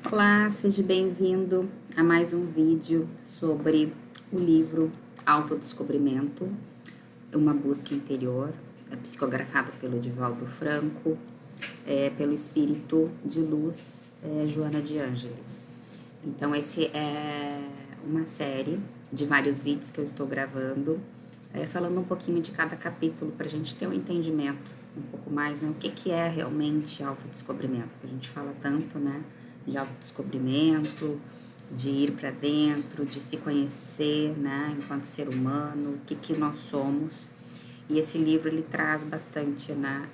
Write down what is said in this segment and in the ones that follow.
Olá, seja bem-vindo a mais um vídeo sobre o livro Autodescobrimento, uma busca interior, psicografado pelo Divaldo Franco, pelo espírito de luz Joana de Ângeles. Então, esse é uma série de vários vídeos que eu estou gravando, falando um pouquinho de cada capítulo para a gente ter um entendimento um pouco mais, né? O que é realmente autodescobrimento, que a gente fala tanto, né? De autodescobrimento, de ir para dentro, de se conhecer, né, enquanto ser humano, o que nós somos. E esse livro ele traz bastante, né,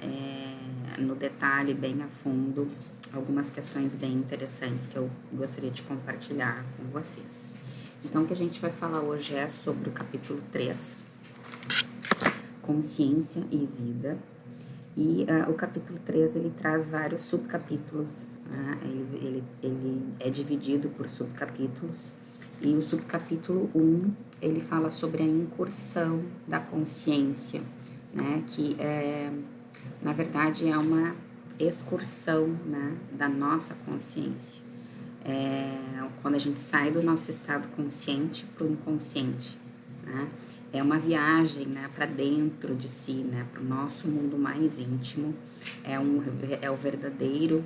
no detalhe, bem a fundo, algumas questões bem interessantes que eu gostaria de compartilhar com vocês. Então, o que a gente vai falar hoje é sobre o capítulo 3, Consciência e Vida. E o capítulo 3, ele traz vários subcapítulos, né? Ele é dividido por subcapítulos, e o subcapítulo 1, ele fala sobre a incursão da consciência, né? Que, na verdade, é uma excursão, né, da nossa consciência. Quando a gente sai do nosso estado consciente para o inconsciente, né? É uma viagem, né, para dentro de si, né, para o nosso mundo mais íntimo. É o verdadeiro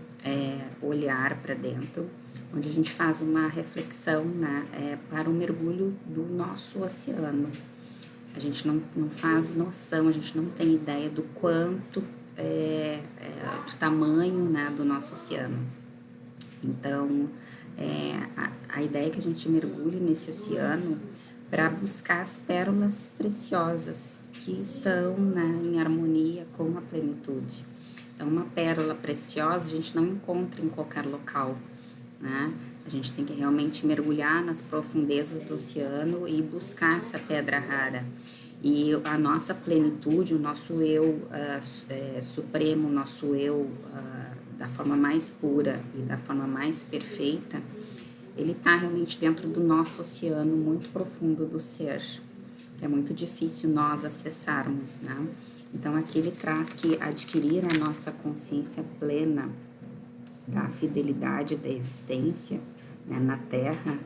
olhar para dentro, onde a gente faz uma reflexão, né, para o mergulho do nosso oceano. A gente não faz noção, a gente não tem ideia do quanto do tamanho, né, do nosso oceano. Então, a ideia é que a gente mergulhe nesse oceano para buscar as pérolas preciosas que estão, né, em harmonia com a plenitude. Então, uma pérola preciosa a gente não encontra em qualquer local, né? A gente tem que realmente mergulhar nas profundezas do oceano e buscar essa pedra rara. E a nossa plenitude, o nosso eu supremo, o nosso eu da forma mais pura e da forma mais perfeita, ele está realmente dentro do nosso oceano muito profundo do ser, que é muito difícil nós acessarmos, né? Então, aqui ele traz que adquirir a nossa consciência plena da fidelidade da existência, né, na Terra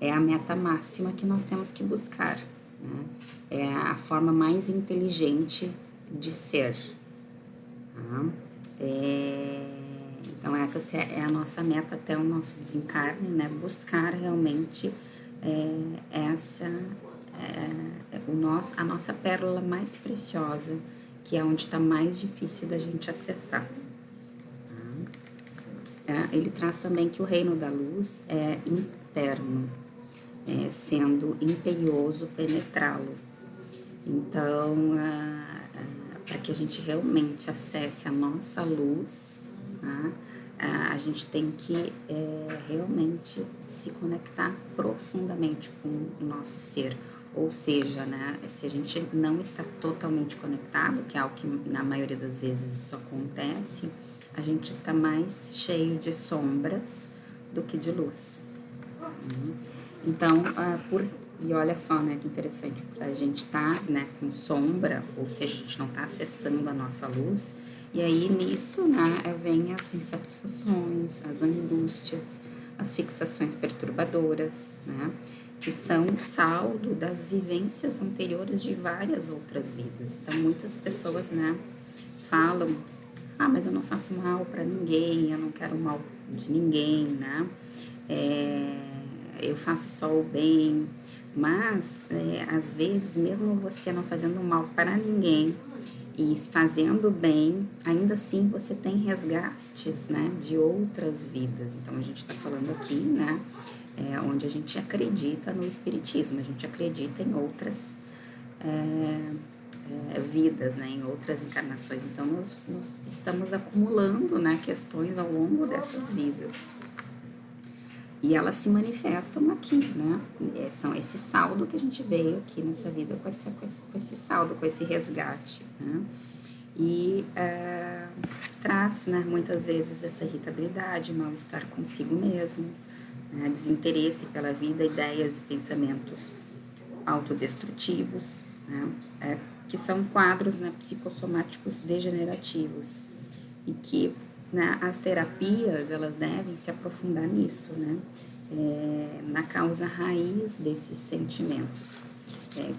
é a meta máxima que nós temos que buscar, né? É a forma mais inteligente de ser, tá? Então, essa é a nossa meta até o nosso desencarne, né? Buscar realmente a nossa pérola mais preciosa, que é onde está mais difícil da gente acessar. Ele traz também que o reino da luz é interno, sendo imperioso penetrá-lo. Então, para que a gente realmente acesse a nossa luz, a gente tem que realmente se conectar profundamente com o nosso ser. Ou seja, né, se a gente não está totalmente conectado, que é algo que na maioria das vezes isso acontece, a gente está mais cheio de sombras do que de luz. Então, e olha só, né, que interessante, a gente tá, né, com sombra, ou seja, a gente não tá acessando a nossa luz, e aí nisso, né, vem as insatisfações, as angústias, as fixações perturbadoras, né, que são o saldo das vivências anteriores de várias outras vidas. Então, muitas pessoas, né, falam, mas eu não faço mal para ninguém, eu não quero mal de ninguém, né, eu faço só o bem, mas às vezes, mesmo você não fazendo mal para ninguém e fazendo bem, ainda assim você tem resgates, né, de outras vidas. Então, a gente está falando aqui, né, onde a gente acredita no espiritismo, a gente acredita em outras vidas, né, em outras encarnações. Então, nós estamos acumulando, né, questões ao longo dessas vidas. E elas se manifestam aqui, né? São esse saldo que a gente veio aqui nessa vida com esse saldo, com esse resgate, né? E traz, né, muitas vezes essa irritabilidade, mal-estar consigo mesmo, né? Desinteresse pela vida, ideias e pensamentos autodestrutivos, né? Que são quadros, né, psicossomáticos degenerativos e que né, as terapias, elas devem se aprofundar nisso, né? Na causa raiz desses sentimentos,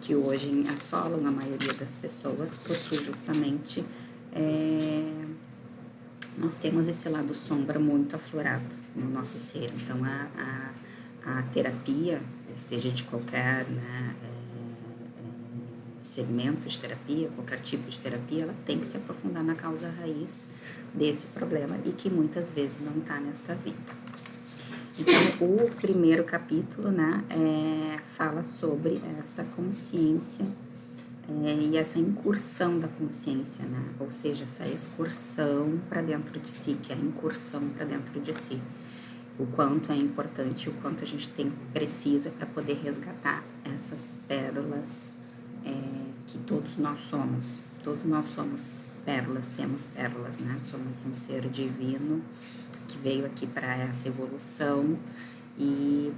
que hoje assolam a maioria das pessoas, porque justamente nós temos esse lado sombra muito aflorado no nosso ser. Então, a terapia, seja de qualquer, né, segmento de terapia, qualquer tipo de terapia, ela tem que se aprofundar na causa raiz desse problema e que muitas vezes não está nesta vida. Então, o primeiro capítulo, né, fala sobre essa consciência e essa incursão da consciência, né, ou seja, essa excursão para dentro de si, que é a incursão para dentro de si. O quanto é importante, o quanto a gente precisa para poder resgatar essas pérolas que todos nós somos. Todos nós somos pérolas, temos pérolas, né? Somos um ser divino que veio aqui para essa evolução e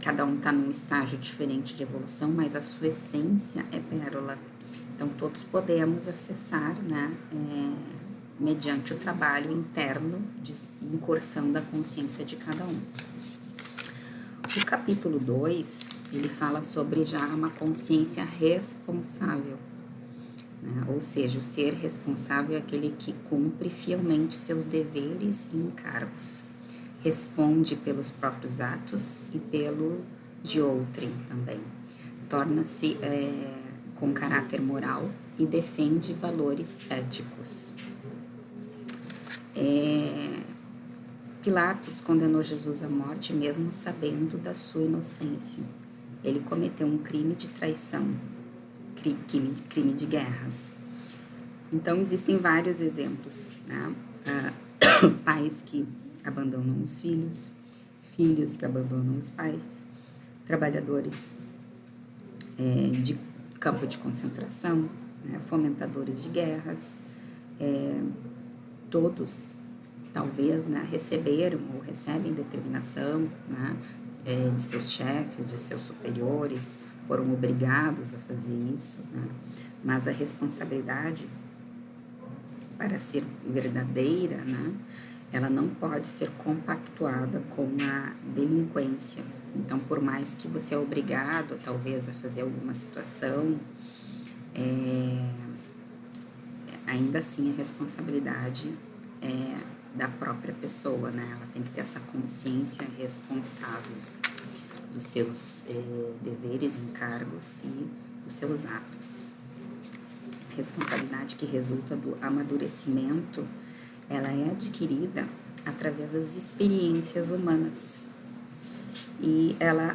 cada um está num estágio diferente de evolução, mas a sua essência é pérola. Então, todos podemos acessar, né? Mediante o trabalho interno de incursão da consciência de cada um. O capítulo 2, ele fala sobre já uma consciência responsável, né? Ou seja, o ser responsável é aquele que cumpre fielmente seus deveres e encargos, responde pelos próprios atos e pelo de outrem também, torna-se com caráter moral e defende valores éticos. Pilatos condenou Jesus à morte mesmo sabendo da sua inocência. Ele cometeu um crime de traição, crime de guerras. Então, existem vários exemplos, né? Pais que abandonam os filhos, filhos que abandonam os pais, trabalhadores de campo de concentração, né? Fomentadores de guerras, todos talvez, né, receberam ou recebem determinação, né, de seus chefes, de seus superiores, foram obrigados a fazer isso, né, mas a responsabilidade, para ser verdadeira, né, ela não pode ser compactuada com a delinquência. Então, por mais que você é obrigado, talvez, a fazer alguma situação, ainda assim a responsabilidade da própria pessoa, né? Ela tem que ter essa consciência responsável dos seus deveres, encargos e dos seus atos. A responsabilidade que resulta do amadurecimento, ela é adquirida através das experiências humanas e ela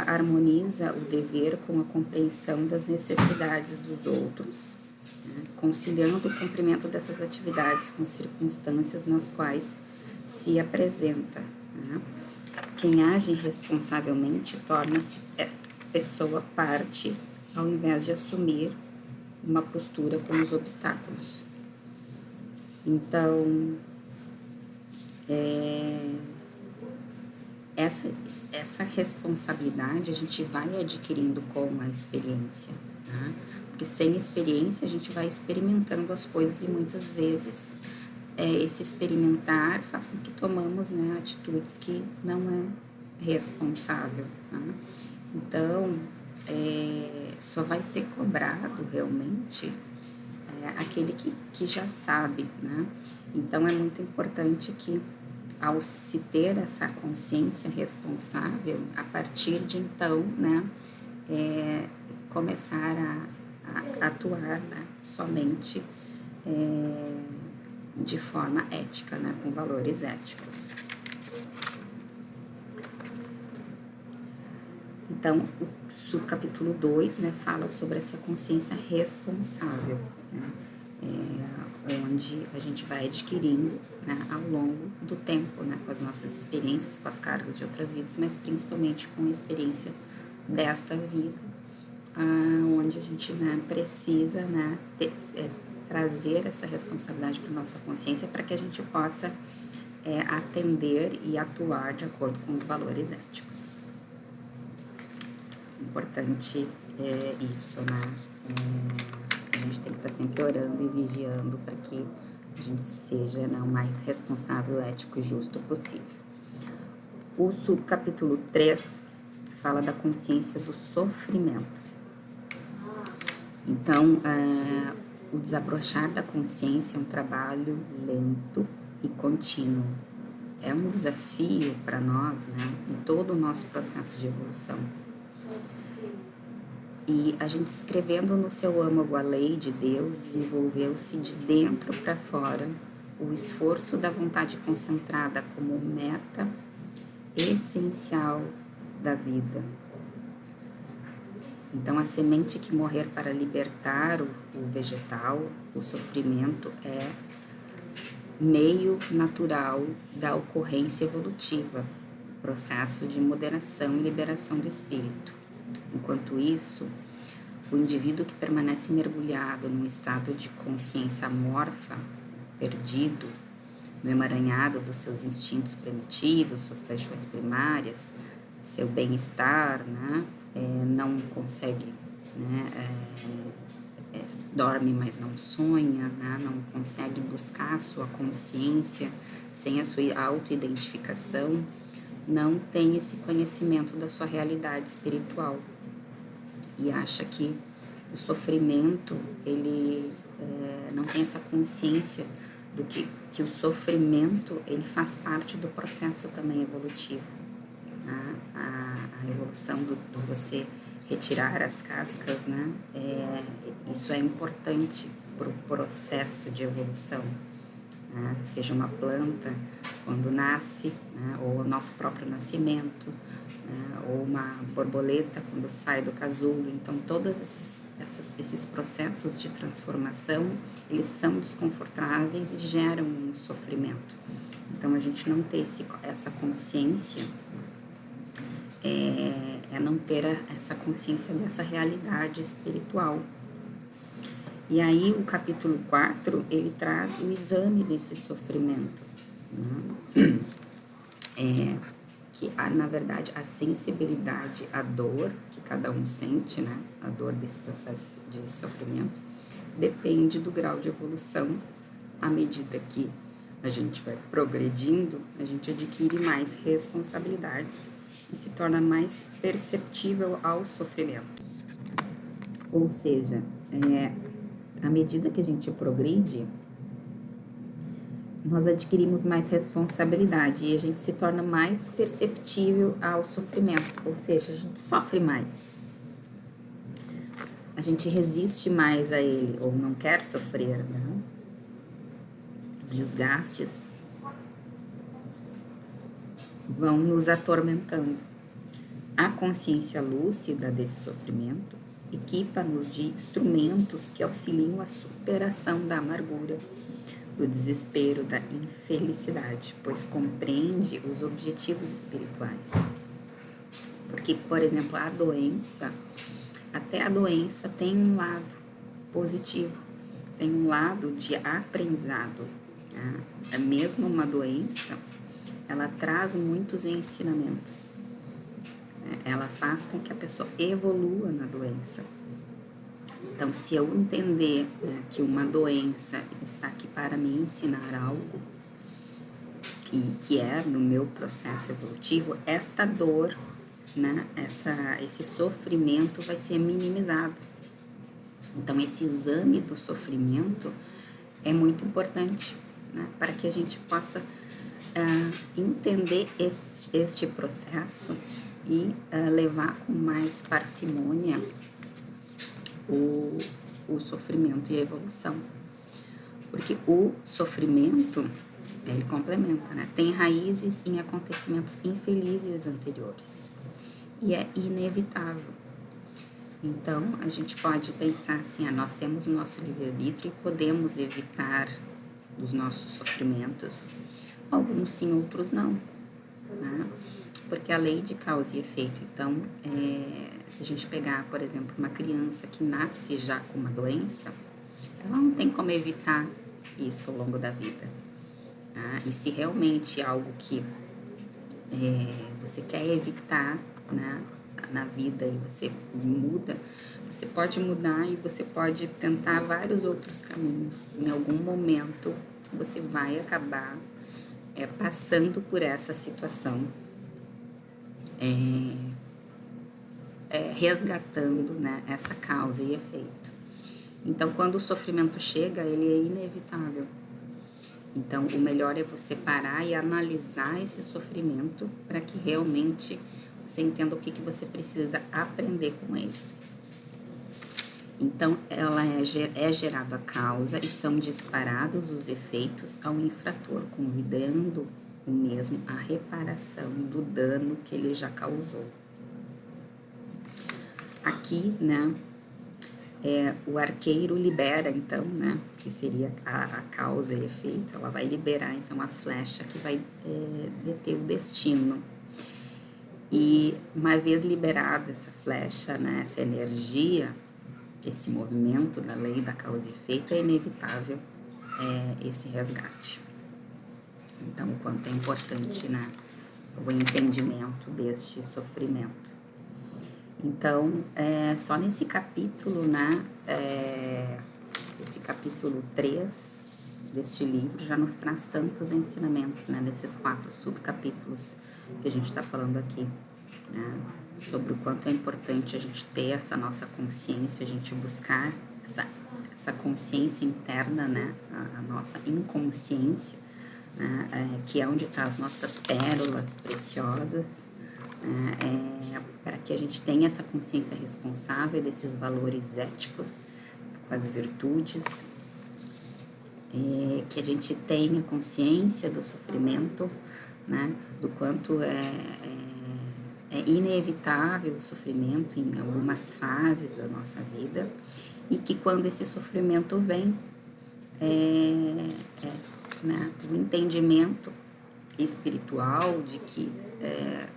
harmoniza o dever com a compreensão das necessidades dos outros, né, conciliando o cumprimento dessas atividades com circunstâncias nas quais se apresenta. Né? Quem age responsavelmente torna-se pessoa parte, ao invés de assumir uma postura com os obstáculos. Então, essa responsabilidade a gente vai adquirindo com a experiência, né? Porque sem experiência a gente vai experimentando as coisas e muitas vezes esse experimentar faz com que tomamos, né, atitudes que não é responsável, né? Então, só vai ser cobrado realmente aquele que já sabe, né? Então, é muito importante que, ao se ter essa consciência responsável, a partir de então, né, começar a atuar, né, somente de forma ética, né, com valores éticos. Então, o subcapítulo 2, né, fala sobre essa consciência responsável, né, onde a gente vai adquirindo, né, ao longo do tempo, né, com as nossas experiências, com as cargas de outras vidas, mas principalmente com a experiência desta vida, onde a gente, né, precisa, né, trazer essa responsabilidade para a nossa consciência para que a gente possa atender e atuar de acordo com os valores éticos. Importante isso, né? A gente tem que estar sempre orando e vigiando para que a gente seja, né, o mais responsável, ético e justo possível. O subcapítulo 3 fala da consciência do sofrimento. Então, o desabrochar da consciência é um trabalho lento e contínuo. É um desafio para nós, né, em todo o nosso processo de evolução. E a gente escrevendo no seu âmago a lei de Deus, desenvolveu-se de dentro para fora o esforço da vontade concentrada como meta essencial da vida. Então, a semente que morrer para libertar o vegetal, o sofrimento, é meio natural da ocorrência evolutiva, processo de moderação e liberação do espírito. Enquanto isso, o indivíduo que permanece mergulhado num estado de consciência amorfa, perdido, no emaranhado dos seus instintos primitivos, suas paixões primárias, seu bem-estar, né? Não consegue, né? Dorme, mas não sonha, né? Não consegue buscar a sua consciência sem a sua autoidentificação, não tem esse conhecimento da sua realidade espiritual e acha que o sofrimento, ele não tem essa consciência do que o sofrimento, ele faz parte do processo também evolutivo. A evolução do você retirar as cascas, né? Isso é importante para o processo de evolução. Né? Seja uma planta quando nasce, né? Ou o nosso próprio nascimento, né? Ou uma borboleta quando sai do casulo. Então, todos esses processos de transformação, eles são desconfortáveis e geram um sofrimento. Então, a gente não ter essa consciência é não ter essa consciência dessa realidade espiritual. E aí o capítulo 4, ele traz o exame desse sofrimento, né? Que na verdade a sensibilidade à dor que cada um sente, né? A dor desse processo de sofrimento depende do grau de evolução. À medida que a gente vai progredindo, a gente adquire mais responsabilidades e se torna mais perceptível ao sofrimento. Ou seja, à medida que a gente progride, nós adquirimos mais responsabilidade e a gente se torna mais perceptível ao sofrimento, ou seja, a gente sofre mais. A gente resiste mais a ele, ou não quer sofrer, né? Os desgastes vão nos atormentando. A consciência lúcida desse sofrimento equipa-nos de instrumentos que auxiliam a superação da amargura, do desespero, da infelicidade, pois compreende os objetivos espirituais. Porque, por exemplo, até a doença tem um lado positivo, tem um lado de aprendizado. Né? Mesmo uma doença, ela traz muitos ensinamentos. Ela faz com que a pessoa evolua na doença. Então, se eu entender, né, que uma doença está aqui para me ensinar algo, e que é no meu processo evolutivo, esta dor, né, esse sofrimento vai ser minimizado. Então, esse exame do sofrimento é muito importante, né, para que a gente possa entender este processo e levar com mais parcimônia o sofrimento e a evolução. Porque o sofrimento, ele complementa, né? Tem raízes em acontecimentos infelizes anteriores e é inevitável. Então, a gente pode pensar assim, nós temos o nosso livre-arbítrio e podemos evitar os nossos sofrimentos. Alguns sim, outros não, né? Porque a lei de causa e efeito. Então, se a gente pegar, por exemplo, uma criança que nasce já com uma doença, ela não tem como evitar isso ao longo da vida. Tá? E se realmente é algo que você quer evitar, né, na vida e você muda, você pode mudar e você pode tentar vários outros caminhos. Em algum momento, você vai acabar passando por essa situação, resgatando, né, essa causa e efeito. Então, quando o sofrimento chega, ele é inevitável. Então, o melhor é você parar e analisar esse sofrimento para que realmente você entenda o que você precisa aprender com ele. Então, ela é gerada a causa e são disparados os efeitos ao infrator, convidando o mesmo à reparação do dano que ele já causou. Aqui, né, o arqueiro libera, então, né, que seria a causa e efeito, ela vai liberar, então, a flecha que vai deter o destino. E, uma vez liberada essa flecha, né, essa energia, esse movimento da lei da causa e efeito, é inevitável esse resgate. Então, o quanto é importante, né, o entendimento deste sofrimento. Então, só nesse capítulo, né, esse capítulo 3 deste livro já nos traz tantos ensinamentos, né, nesses 4 subcapítulos que a gente está falando aqui, né, sobre o quanto é importante a gente ter essa nossa consciência, a gente buscar essa consciência interna, né, a nossa inconsciência, né, que é onde estão as nossas pérolas preciosas, para que a gente tenha essa consciência responsável desses valores éticos, com as virtudes, que a gente tenha consciência do sofrimento, né, do quanto é inevitável o sofrimento em algumas fases da nossa vida, e que quando esse sofrimento vem, né, o entendimento espiritual de que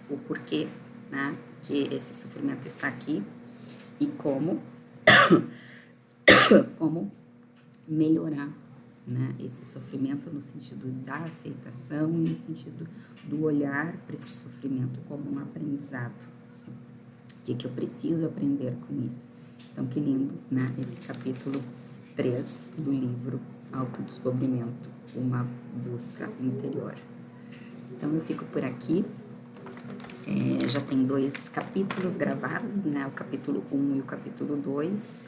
o porquê, né, que esse sofrimento está aqui e como melhorar, né, esse sofrimento no sentido da aceitação e no sentido do olhar para esse sofrimento como um aprendizado. O que eu preciso aprender com isso? Então, que lindo, né, esse capítulo 3 do livro Autodescobrimento, uma busca interior. Então, eu fico por aqui. Já tem 2 capítulos gravados, né, o capítulo 1 e o capítulo 2.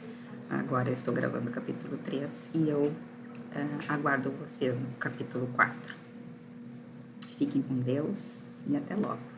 Agora eu estou gravando o capítulo 3 e eu aguardo vocês no capítulo 4. Fiquem com Deus e até logo.